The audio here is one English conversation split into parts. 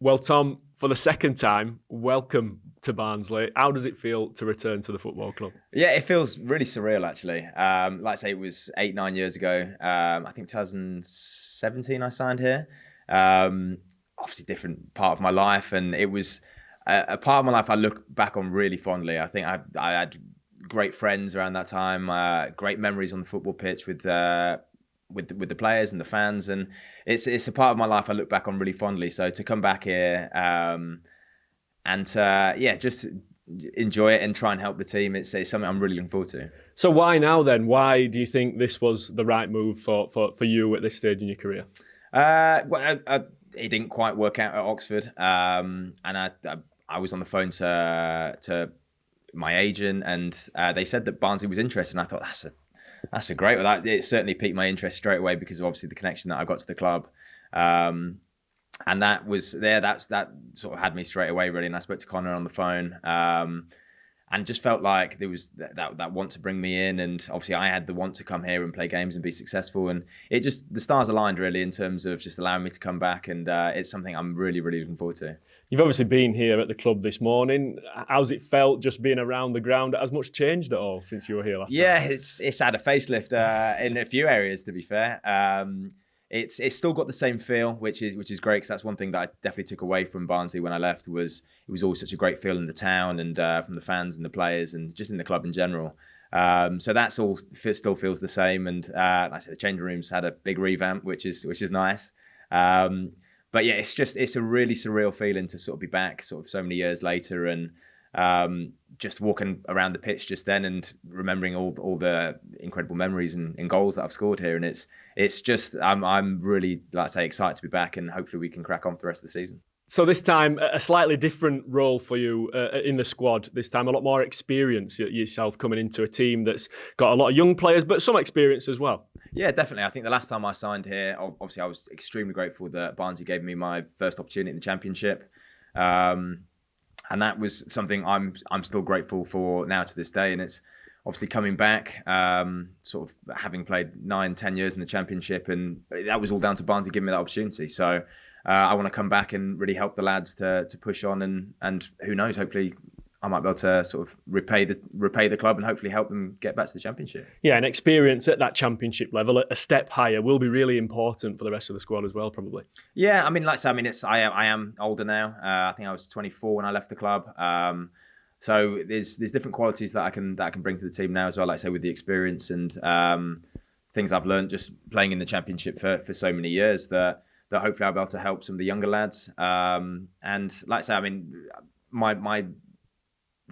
Well, Tom, for the second time, welcome to Barnsley. How does it feel to return to the football club? Yeah, it feels really surreal, actually. Like I say, it was 8, 9 years ago. I think 2017 I signed here. Obviously, different part of my life, and it was a part of my life I look back on really fondly. I think I had great friends around that time, great memories on the football pitch with the players and the fans, and it's a part of my life I look back on really fondly. So to come back here and just enjoy it and try and help the team, it's something I'm really looking forward to. So why now then? Why do you think this was the right move for you at this stage in your career? It didn't quite work out at Oxford, and I was on the phone to my agent, and they said that Barnsley was interested, and I thought that's a great. It certainly piqued my interest straight away because of obviously the connection that I got to the club, and that was there. That sort of had me straight away really. And I spoke to Connor on the phone, and just felt like there was that want to bring me in, and obviously I had the want to come here and play games and be successful, and it just the stars aligned really in terms of just allowing me to come back, and it's something I'm really looking forward to. You've obviously been here at the club this morning. How's it felt just being around the ground? Has much changed at all since you were here last time? Yeah, it's had a facelift in a few areas, to be fair. It's still got the same feel, which is great, because that's one thing that I definitely took away from Barnsley when I left. Was it was always such a great feel in the town, and from the fans and the players, and just in the club in general. So that's all still feels the same. And like I said, the changing rooms had a big revamp, which is nice. But yeah, it's a really surreal feeling to sort of be back, sort of so many years later, and just walking around the pitch just then and remembering all the incredible memories and goals that I've scored here. And it's just I'm really, like I say, excited to be back, and hopefully we can crack on for the rest of the season. So this time, a slightly different role for you in the squad. This time, a lot more experience yourself coming into a team that's got a lot of young players, but some experience as well. Yeah, definitely. I think the last time I signed here, obviously I was extremely grateful that Barnsley gave me my first opportunity in the Championship. And that was something I'm still grateful for now to this day. And it's obviously coming back, sort of having played 9-10 years in the Championship, and that was all down to Barnsley giving me that opportunity. So I want to come back and really help the lads to push on, and who knows, hopefully I might be able to sort of repay the club and hopefully help them get back to the Championship. Yeah, and experience at that Championship level, a step higher, will be really important for the rest of the squad as well, probably. Yeah, I mean, like I say, I am older now. I think I was 24 when I left the club. So there's different qualities that I can bring to the team now as well. Like I say, with the experience and things I've learned just playing in the Championship for so many years that hopefully I'll be able to help some of the younger lads. And like I say, I mean, my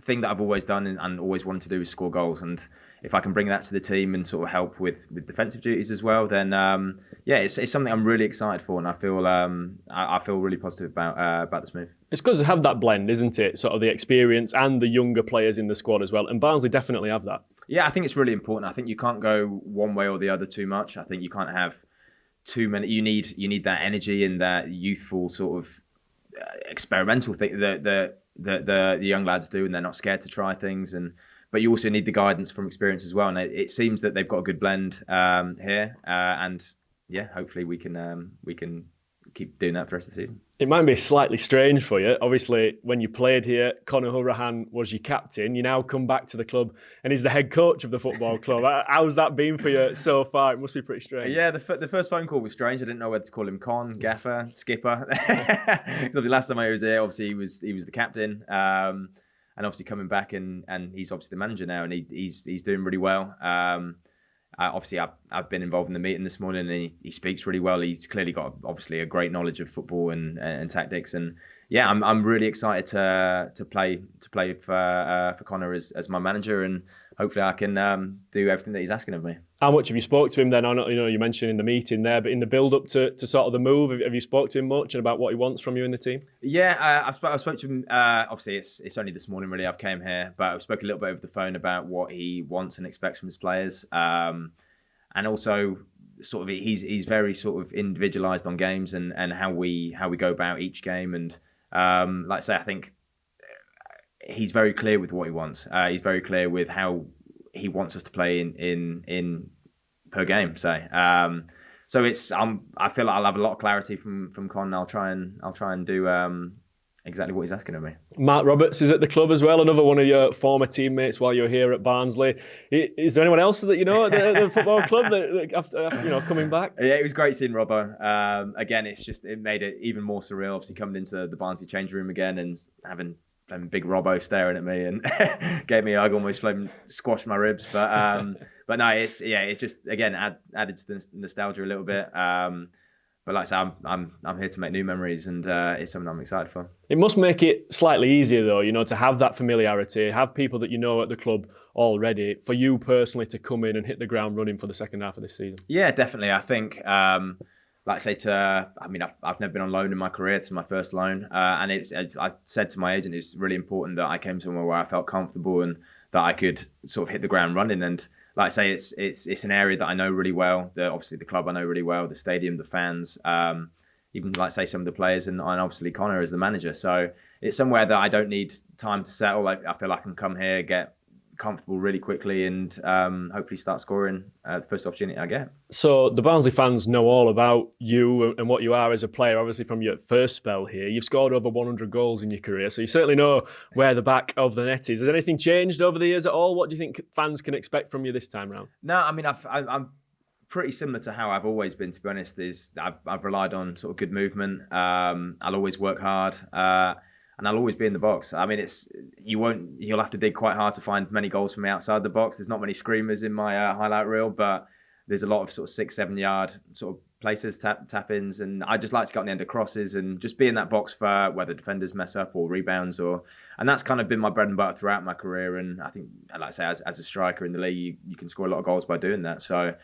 thing that I've always done and always wanted to do is score goals, and if I can bring that to the team and sort of help with defensive duties as well, then it's something I'm really excited for, and I feel really positive about this move. It's good to have that blend, isn't it? Sort of the experience and the younger players in the squad as well, and Barnsley definitely have that. Yeah, I think it's really important. I think you can't go one way or the other too much. I think you can't have too many. You need that energy and that youthful sort of experimental thing that the young lads do, and they're not scared to try things. But you also need the guidance from experience as well. And it seems that they've got a good blend here. And yeah, hopefully we can keep doing that for the rest of the season. It might be slightly strange for you. Obviously, when you played here, Conor Hurahan was your captain. You now come back to the club and he's the head coach of the football club. How's that been for you so far? It must be pretty strange. Yeah, the first phone call was strange. I didn't know whether to call him Con, Gaffer, Skipper. Because the last time I was here, obviously he was the captain. And obviously coming back and he's obviously the manager now, and he's doing really well. Obviously, I've been involved in the meeting this morning, and he speaks really well. He's clearly got obviously a great knowledge of football and tactics, and yeah, I'm really excited to play for Conor as my manager, and hopefully I can do everything that he's asking of me. How much have you spoke to him then? I know you mentioned in the meeting there, but in the build up to sort of the move, have you spoke to him much and about what he wants from you in the team? Yeah, I've spoke to him. Obviously, it's only this morning really I've came here, but I've spoken a little bit over the phone about what he wants and expects from his players, and also sort of he's very sort of individualised on games and how we go about each game, and like I say, I think he's very clear with what he wants. He's very clear with how he wants us to play in per game, say. So I feel like I'll have a lot of clarity from Con. I'll try and do exactly what he's asking of me. Mark Roberts is at the club as well, another one of your former teammates while you're here at Barnsley. Is there anyone else that you know at the football club that after coming back? Yeah, it was great seeing Robbo. Again, it made it even more surreal. Obviously, coming into the Barnsley change room again and having big Robbo staring at me and gave me a hug, almost squashed my ribs. But no, it just again added to the nostalgia a little bit. But like I say, I'm here to make new memories, and it's something I'm excited for. It must make it slightly easier, though, to have that familiarity, have people that you know at the club already, for you personally to come in and hit the ground running for the second half of this season. Yeah, definitely. I think, like I say, I've never been on loan in my career. It's my first loan, and I said to my agent, it's really important that I came somewhere where I felt comfortable and that I could sort of hit the ground running. And like I say, it's an area that I know really well. Obviously the club I know really well, the stadium, the fans, even like say some of the players, and obviously Connor as the manager. So it's somewhere that I don't need time to settle. Like I feel I can come here, get comfortable really quickly, and hopefully start scoring the first opportunity I get. So the Barnsley fans know all about you and what you are as a player, obviously from your first spell here. You've scored over 100 goals in your career, so you certainly know where the back of the net is. Has anything changed over the years at all? What do you think fans can expect from you this time round? No, I mean, I'm pretty similar to how I've always been, to be honest. I've relied on sort of good movement. I'll always work hard. And I'll always be in the box. I mean, you'll have to dig quite hard to find many goals from outside the box. There's not many screamers in my highlight reel, but there's a lot of sort of 6-7 yard sort of places, tap ins, and I just like to get on the end of crosses and just be in that box for whether defenders mess up or rebounds, and that's kind of been my bread and butter throughout my career. And I think, like I say, as a striker in the league, you can score a lot of goals by doing that. So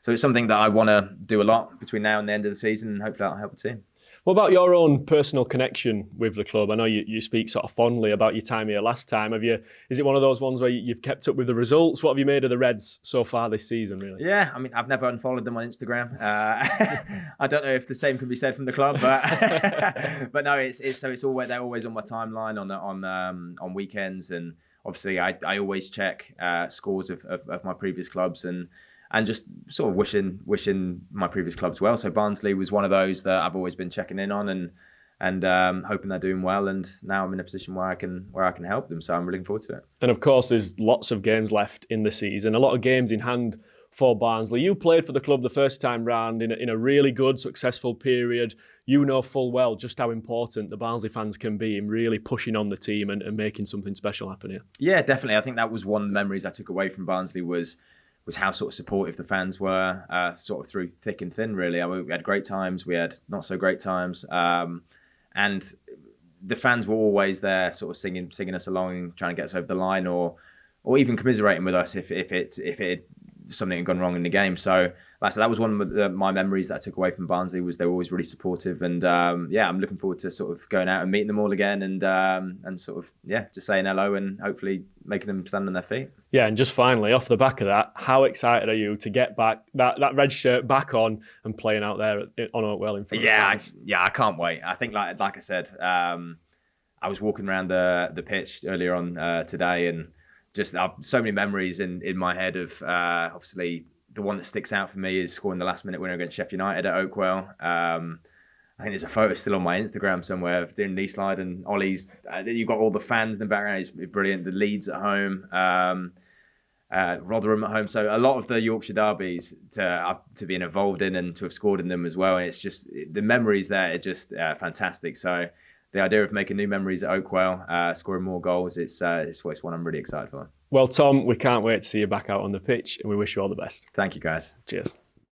it's something that I want to do a lot between now and the end of the season, and hopefully that'll help the team. What about your own personal connection with the club? I know you speak sort of fondly about your time here last time. Is it one of those ones where you've kept up with the results? What have you made of the Reds so far this season, really? Yeah, I mean, I've never unfollowed them on Instagram. I don't know if the same can be said from the club, but but no, they're always on my timeline on weekends, and obviously I always check scores of my previous clubs and just sort of wishing my previous clubs well. So Barnsley was one of those that I've always been checking in on and hoping they're doing well. And now I'm in a position where I can help them. So I'm looking forward to it. And of course, there's lots of games left in the season, a lot of games in hand for Barnsley. You played for the club the first time round in a really good, successful period. You know full well just how important the Barnsley fans can be in really pushing on the team and making something special happen here. Yeah, definitely. I think that was one of the memories I took away from Barnsley was how sort of supportive the fans were, sort of through thick and thin, really. We had great times, we had not so great times, and the fans were always there, sort of singing us along, trying to get us over the line, or even commiserating with us if something had gone wrong in the game. So, like I said, that was one of my memories that I took away from Barnsley, was they were always really supportive, and I'm looking forward to sort of going out and meeting them all again, and sort of just saying hello and hopefully making them stand on their feet. Yeah, and just finally, off the back of that, how excited are you to get back that red shirt back on and playing out there on Oakwell in front of fans? I can't wait. I think, like I said, I was walking around the pitch earlier on today, and just so many memories in my head of obviously the one that sticks out for me is scoring the last minute winner against Sheffield United at Oakwell. I think there's a photo still on my Instagram somewhere of doing knee slide and Ollie's. You've got all the fans in the background. It's brilliant. The Leeds at home, Rotherham at home. So a lot of the Yorkshire derbies to be involved in and to have scored in them as well. And it's just the memories there are just fantastic. So the idea of making new memories at Oakwell, scoring more goals, it's one I'm really excited for. Well, Tom, we can't wait to see you back out on the pitch, and we wish you all the best. Thank you, guys. Cheers.